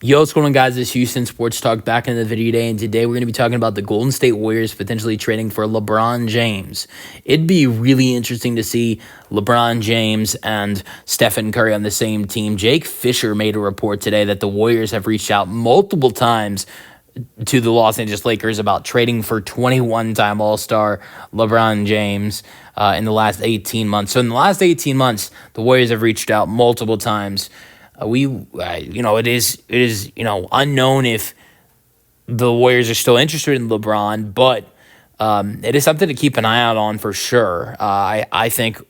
Yo, what's going on, guys? This is Houston Sports Talk back in the video today, and today we're going to be talking about the Golden State Warriors potentially trading for LeBron James. It'd be really interesting to see LeBron James and Stephen Curry on the same team. Jake Fisher made a report today that the Warriors have reached out multiple times to the Los Angeles Lakers about trading for 21-time All-Star LeBron James in the last 18 months. So in the last 18 months, the Warriors have reached out multiple times. It is unknown if the Warriors are still interested in LeBron, but it is something to keep an eye out on for sure. I think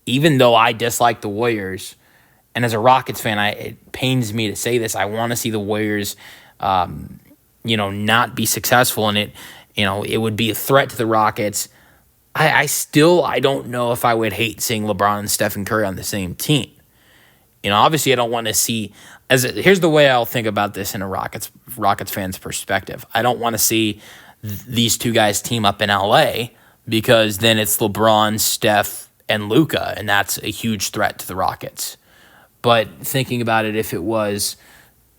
even though I dislike the Warriors, and as a Rockets fan, it pains me to say this, I want to see the Warriors, not be successful in it. It would be a threat to the Rockets. I don't know if I would hate seeing LeBron and Stephen Curry on the same team. Obviously, I don't want to see. Here's the way I'll think about this in a Rockets fan's perspective. I don't want to see these two guys team up in LA because then it's LeBron, Steph, and Luka, and that's a huge threat to the Rockets. But thinking about it, if it was,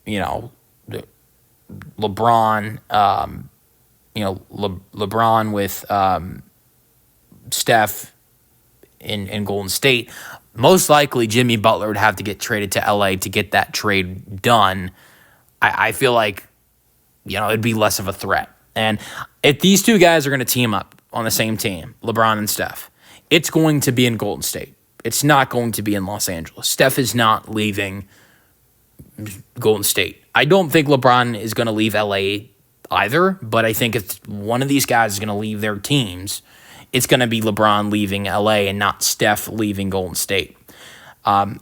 LeBron, LeBron with Steph in Golden State. Most likely, Jimmy Butler would have to get traded to LA to get that trade done. I feel like, it'd be less of a threat. And if these two guys are going to team up on the same team, LeBron and Steph, it's going to be in Golden State. It's not going to be in Los Angeles. Steph is not leaving Golden State. I don't think LeBron is going to leave LA either, but I think if one of these guys is going to leave their teams, it's going to be LeBron leaving LA and not Steph leaving Golden State. I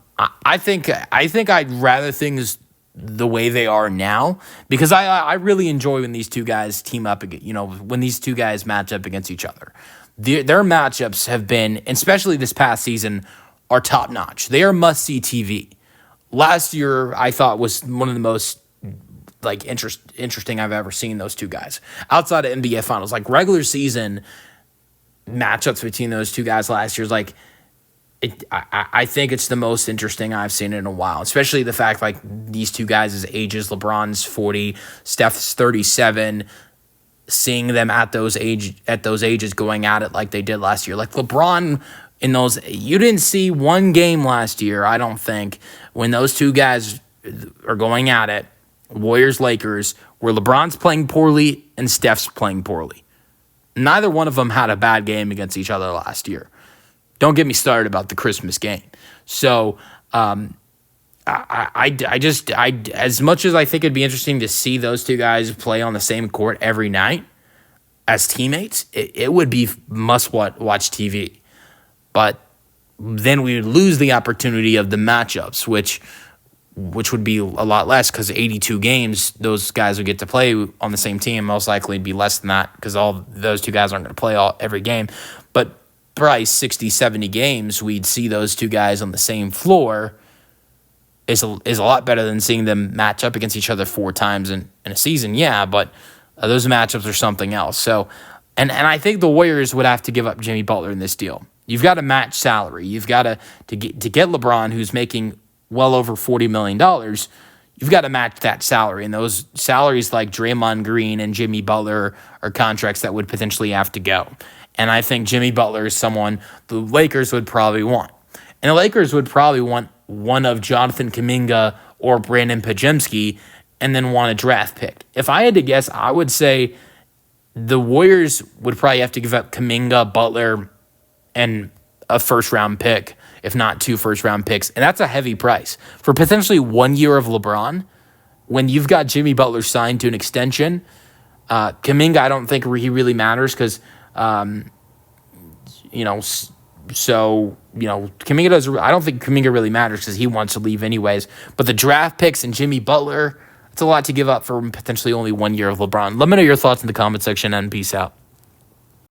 think I'd rather things the way they are now because I really enjoy when these two guys team up. When these two guys match up against each other. Their matchups have been, especially this past season, are top notch. They are must see TV. Last year, I thought was one of the most interesting I've ever seen those two guys outside of NBA Finals, regular season. Matchups between those two guys last year is I think it's the most interesting I've seen in a while, especially the fact these two guys' ages, LeBron's 40, Steph's 37, seeing them at those ages going at it like they did last year. LeBron in those, you didn't see one game last year, I don't think, when those two guys are going at it, Warriors-Lakers, where LeBron's playing poorly and Steph's playing poorly. Neither one of them had a bad game against each other last year. Don't get me started about the Christmas game. So, as much as I think it'd be interesting to see those two guys play on the same court every night as teammates, it would be must-watch TV. But then we would lose the opportunity of the matchups, which would be a lot less because 82 games, those guys would get to play on the same team. Most likely it'd be less than that because all those two guys aren't going to play every game. But probably 60, 70 games, we'd see those two guys on the same floor is a lot better than seeing them match up against each other 4 times in a season. Yeah, but those matchups are something else. So, and I think the Warriors would have to give up Jimmy Butler in this deal. You've got to match salary. You've got to get LeBron, who's making well over $40 million, you've got to match that salary. And those salaries like Draymond Green and Jimmy Butler are contracts that would potentially have to go. And I think Jimmy Butler is someone the Lakers would probably want. And the Lakers would probably want one of Jonathan Kuminga or Brandon Pajemski and then want a draft pick. If I had to guess, I would say the Warriors would probably have to give up Kuminga, Butler, and a first-round pick, if not 2 first-round picks. And that's a heavy price. For potentially 1 year of LeBron, when you've got Jimmy Butler signed to an extension, Kuminga, I don't think he really matters because, Kuminga does. I don't think Kuminga really matters because he wants to leave anyways. But the draft picks and Jimmy Butler, it's a lot to give up for potentially only 1 year of LeBron. Let me know your thoughts in the comment section and peace out.